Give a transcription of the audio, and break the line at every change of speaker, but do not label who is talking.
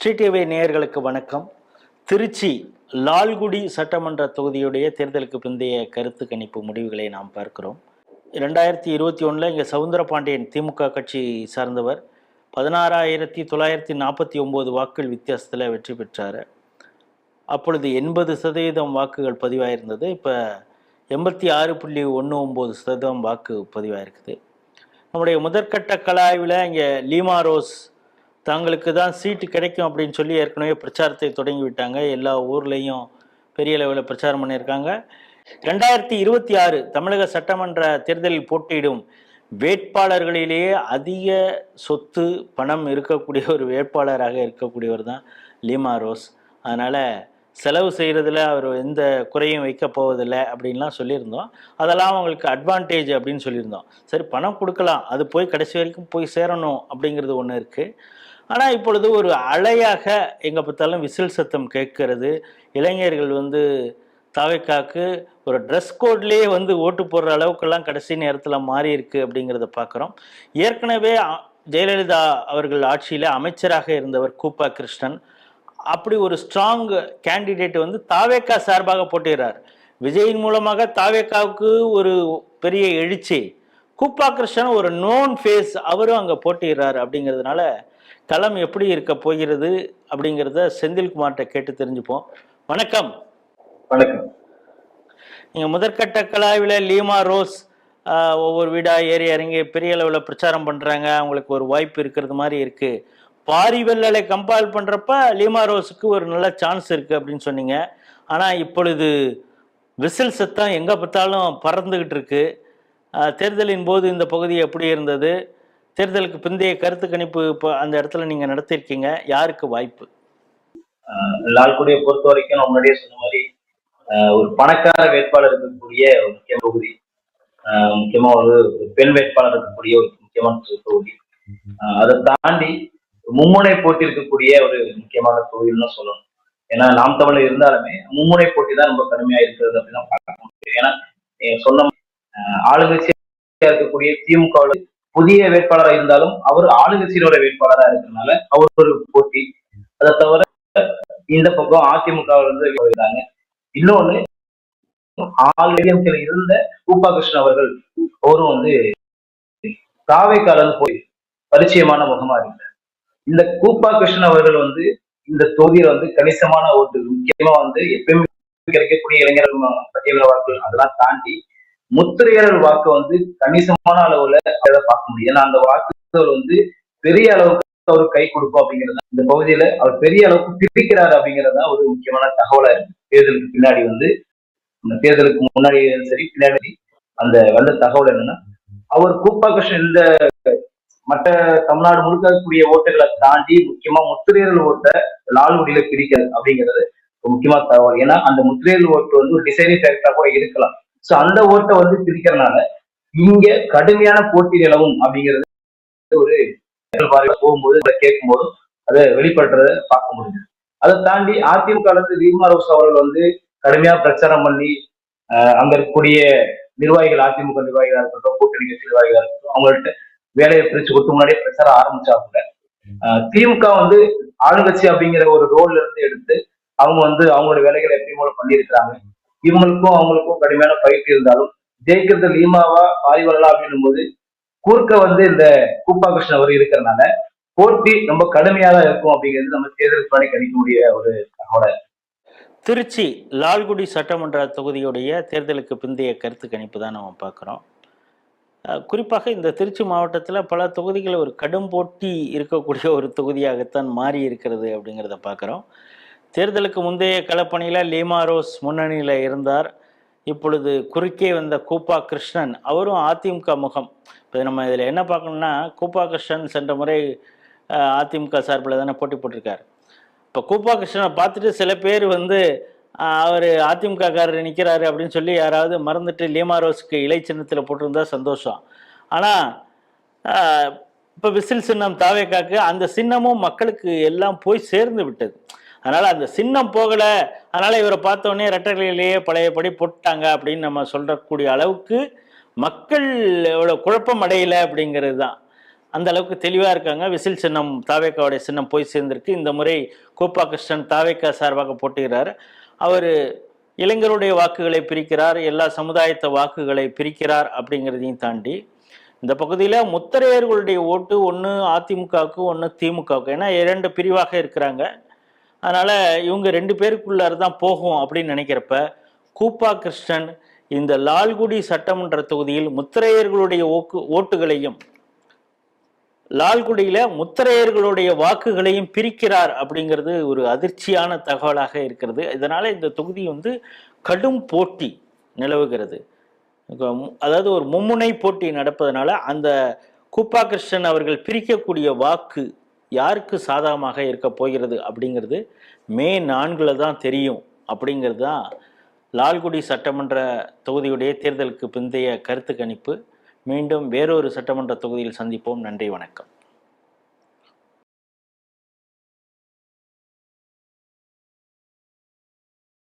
Sri TV நேயர்களுக்கு வணக்கம். திருச்சி லால்குடி சட்டமன்ற தொகுதியுடைய தேர்தலுக்கு பிந்தைய கருத்து கணிப்பு முடிவுகளை நாம் பார்க்கிறோம். 2021 இங்கே சவுந்தரபாண்டியன் திமுக கட்சி சார்ந்தவர் 16,949 வாக்குகள் வித்தியாசத்தில் வெற்றி பெற்றார். அப்பொழுது 80% வாக்குகள் பதிவாயிருந்தது. இப்போ 86.19% வாக்கு பதிவாயிருக்குது. நம்முடைய முதற்கட்ட கலாய்வில் இங்கே லீமா ரோஸ் தங்களுக்கு தான் சீட்டு கிடைக்கும் அப்படின்னு சொல்லி ஏற்கனவே பிரச்சாரத்தை தொடங்கி விட்டாங்க. எல்லா ஊர்லேயும் பெரிய லெவலில் பிரச்சாரம் பண்ணியிருக்காங்க. 2026 தமிழக சட்டமன்ற தேர்தலில் போட்டியிடும் வேட்பாளர்களிலேயே அதிக சொத்து பணம் இருக்கக்கூடிய ஒரு வேட்பாளராக இருக்கக்கூடியவர் தான் லீமா ரோஸ். அதனால் செலவு செய்கிறதுல அவர் எந்த குறையும் வைக்க போவதில்லை அப்படின்லாம் சொல்லியிருந்தோம். அதெல்லாம் அவங்களுக்கு அட்வான்டேஜ் அப்படின்னு சொல்லியிருந்தோம். சரி, பணம் கொடுக்கலாம், அது போய் கடைசி வரைக்கும் போய் சேரணும் அப்படிங்கிறது ஒன்று இருக்குது. ஆனால் இப்பொழுது ஒரு அலையாக எங்கே பார்த்தாலும் விசில் சத்தம் கேட்கறது. இளைஞர்கள் தாவைக்காக்கு ஒரு ட்ரெஸ் கோட்லேயே ஓட்டு போடுற அளவுக்கெல்லாம் கடைசி நேரத்தில் மாறி இருக்கு அப்படிங்கிறத பார்க்குறோம். ஏற்கனவே ஜெயலலிதா அவர்கள் ஆட்சியில் அமைச்சராக இருந்தவர் கூப்பா கிருஷ்ணன் அப்படி ஒரு ஸ்ட்ராங் கேண்டிடேட் தாவேக்கா சார்பாக போட்டிடுறார். விஜயின் மூலமாக தாவேக்காவுக்கு ஒரு பெரிய எழுச்சி. கூப்பா கிருஷ்ணன் ஒரு நோன் ஃபேஸ், அவரும் அங்கே போட்டிடுறார். அப்படிங்கிறதுனால களம் எப்படி இருக்க போகிறது அப்படிங்கிறத செந்தில்குமார்கிட்ட கேட்டு தெரிஞ்சுப்போம். வணக்கம்.
வணக்கம்.
நீங்கள் முதற்கட்ட கலாய்வில் லீமா ரோஸ் ஒவ்வொரு வீடாக ஏறி இறங்கி பெரிய அளவில் பிரச்சாரம் பண்ணுறாங்க, அவங்களுக்கு ஒரு வாய்ப்பு இருக்கிறது மாதிரி இருக்குது. பாரிவெல்லலை கம்பேர் பண்ணுறப்ப லீமா ரோஸுக்கு ஒரு நல்ல சான்ஸ் இருக்குது அப்படின்னு சொன்னீங்க. ஆனால் இப்பொழுது விசில் சத்தம் எங்கே பார்த்தாலும் பறந்துக்கிட்டு இருக்கு. தேர்தலின் போது இந்த பகுதி எப்படி இருந்தது? தேர்தலுக்கு பிந்தைய கருத்து கணிப்பு இப்போ அந்த இடத்துல நீங்கள் நடத்திருக்கீங்க, யாருக்கு வாய்ப்பு?
லால்குடியை பொறுத்த வரைக்கும் நான் முன்னாடியே சொன்ன மாதிரி ஒரு பணக்கார வேட்பாளர் இருக்கக்கூடிய ஒரு முக்கிய தொகுதி, முக்கியமா ஒரு பெண் வேட்பாளர் இருக்கக்கூடிய ஒரு முக்கியமான தொகுதி. அதை தாண்டி மும்முனை போட்டி இருக்கக்கூடிய ஒரு முக்கியமான தொகுதின்னு சொல்லணும். ஏன்னா நாம் தமிழர் இருந்தாலுமே மும்முனை போட்டி தான் ரொம்ப கடுமையா இருக்கிறது அப்படின்னு பார்க்க முடியும். ஏன்னா சொன்ன ஆளுங்கட்சியா இருக்கக்கூடிய திமுக புதிய வேட்பாளராக இருந்தாலும் அவர் ஆளுங்கட்சியினோட வேட்பாளராக இருக்கிறதுனால அவர் ஒரு போட்டி. அதை தவிர இந்த பக்கம் அதிமுக இருக்காங்க. இன்னொன்னு இருந்த கூப்பா கிருஷ்ணன் அவர்கள் அவரும் தாவேக்கால போய் பரிச்சயமான முகமா இருக்கிறார். இந்த கூப்பா கிருஷ்ணன் அவர்கள் இந்த தொகுதியில கணிசமான ஓட்டு, முக்கியமா எப்பயுமே கிடைக்கக்கூடிய இளைஞர்கள் பட்டியல வாக்குகள் அதெல்லாம் தாண்டி முத்திரையர்கள் வாக்கு கணிசமான அளவுல அதை பார்க்க முடியும். ஏன்னா அந்த வாக்குகள் பெரிய அளவுக்கு அவர் கை கொடுக்கும் அப்படிங்கிறது இந்த பகுதியில அவர் பெரிய அளவுக்கு பிரிக்கிறாரு அப்படிங்கிறது தான் ஒரு முக்கியமான தகவலா இருக்கு. தேர்தலுக்கு பின்னாடி தேர்தலுக்கு முன்னாடி சரி பின்னாடி அந்த வந்த தகவல் என்னன்னா, அவர் கூப்பா கிருஷ்ணன் இந்த மற்ற தமிழ்நாடு முழுக்க இருக்கக்கூடிய ஓட்டுகளை தாண்டி முக்கியமா முத்திரையர்கள் ஓட்டை லால்குடியில பிரிக்கிறது அப்படிங்கிறது ஒரு முக்கியமான தகவல். ஏன்னா அந்த முத்திரையர்கள் ஓட்டு ஒரு டிசைனிங் ஃபேக்டரா கூட இருக்கலாம். சோ அந்த ஓட்டை பிரிக்கிறதுனால இங்க கடுமையான போட்டி நிலவும் அப்படிங்கிறது ஒரு போகும்போது கேட்கும் போதும் அதை வெளிப்படுறத பார்க்க முடியுது. அதை தாண்டி அதிமுக லீமா ரோஸ் அவர்கள் கடுமையா பிரச்சாரம் பண்ணி அங்க இருக்கக்கூடிய நிர்வாகிகள், அதிமுக நிர்வாகிகளா இருக்கட்டும், கூட்டணி கட்சி நிர்வாகிகளா இருக்கட்டும், அவங்கள்ட்ட வேலையை பிரிச்சு கொடுத்து முன்னாடியே பிரச்சாரம் ஆரம்பிச்சா கூட திமுக ஆளுங்கட்சி அப்படிங்கிற ஒரு ரோல்ல இருந்து எடுத்து அவங்க அவங்களோட வேலைகளை எப்படி மூலம் பண்ணியிருக்கிறாங்க. இவங்களுக்கும் அவங்களுக்கும் கடுமையான பயிற்சி இருந்தாலும் ஜெயிக்கிறது லீமாவா பாரிவல்லா அப்படின்னும் போது குறுக்க இந்த கூப்பா கிருஷ்ணன் அவர் இருக்கிறதுனால போட்டி ரொம்ப கடுமையா தான் இருக்கும் அப்படிங்கிறது நம்ம தேர்தலுக்கு முன்னாடி கணிக்க முடிய ஒரு தகவல்.
திருச்சி லால்குடி சட்டமன்ற தொகுதியுடைய தேர்தலுக்கு பிந்தைய கருத்து கணிப்பு தான் நம்ம பார்க்குறோம். குறிப்பாக இந்த திருச்சி மாவட்டத்தில் பல தொகுதிகள் ஒரு கடும் போட்டி இருக்கக்கூடிய ஒரு தொகுதியாகத்தான் மாறி இருக்கிறது அப்படிங்கிறத பார்க்குறோம். தேர்தலுக்கு முந்தைய களப்பணியில் லீமா ரோஸ் முன்னணியில் இருந்தார். இப்பொழுது குறுக்கே வந்த கூப்பா கிருஷ்ணன் அவரும் அதிமுக முகம். இப்போ நம்ம இதில் என்ன பார்க்கணும்னா, கூப்பா கிருஷ்ணன் சென்ற முறை அதிமுக சார்பில் தானே போட்டி போட்டிருக்கார். இப்போ கூப்பா கிருஷ்ணனை பார்த்துட்டு சில பேர் அவர் அதிமுக காரர் நிற்கிறாரு அப்படின்னு சொல்லி யாராவது மறந்துட்டு லீமா ரோஸ்க்கு இலை சின்னத்தில் போட்டிருந்தா சந்தோஷம். ஆனால் இப்போ விசில் சின்னம் தாவேக்காக்கு அந்த சின்னமும் மக்களுக்கு எல்லாம் போய் சேர்ந்து விட்டது. அதனால் அந்த சின்னம் போகலை, அதனால் இவரை பார்த்தோன்னே ரெட்டலையிலேயே பழையபடி போட்டாங்க அப்படின்னு நம்ம சொல்லக்கூடிய அளவுக்கு மக்கள் எவ்வளோ குழப்பம் அடையலை அப்படிங்கிறது தான். அந்த அளவுக்கு தெளிவாக இருக்காங்க. விசில் சின்னம் தாவேக்காவுடைய சின்னம் போய் சேர்ந்திருக்கு. இந்த முறை கோப்பா கிருஷ்ணன் தாவேக்கா சார்பாக போட்டுகிறார். அவர் இளைஞருடைய வாக்குகளை பிரிக்கிறார், எல்லா சமுதாயத்த வாக்குகளை பிரிக்கிறார் அப்படிங்கிறதையும் தாண்டி இந்த பகுதியில் முத்தரையர்களுடைய ஓட்டு ஒன்று அதிமுகவுக்கு ஒன்று திமுகவுக்கு, ஏன்னா 2 பிரிவாக இருக்கிறாங்க. அதனால இவங்க 2 பேருக்குள்ளார தான் போகும் அப்படின்னு நினைக்கிறப்ப கூப்பா கிருஷ்ணன் இந்த லால்குடி சட்டமன்ற தொகுதியில் முத்தரையர்களுடைய ஓட்டுகளையும் லால்குடியில முத்தரையர்களுடைய வாக்குகளையும் பிரிக்கிறார் அப்படிங்கிறது ஒரு அதிர்ச்சியான தகவலாக இருக்கிறது. இதனால இந்த தொகுதி கடும் போட்டி நிலவுகிறது. அதாவது ஒரு மும்முனை போட்டி நடப்பதனால அந்த கூப்பா கிருஷ்ணன் அவர்கள் பிரிக்கக்கூடிய வாக்கு யாருக்கு சாதகமாக இருக்க போகிறது அப்படிங்கிறது மே 4 தான் தெரியும். அப்படிங்கிறது தான் லால்குடி சட்டமன்ற தொகுதியுடைய தேர்தலுக்கு பிந்தைய கருத்து கணிப்பு. மீண்டும் வேறொரு சட்டமன்ற தொகுதியில் சந்திப்போம். நன்றி, வணக்கம்.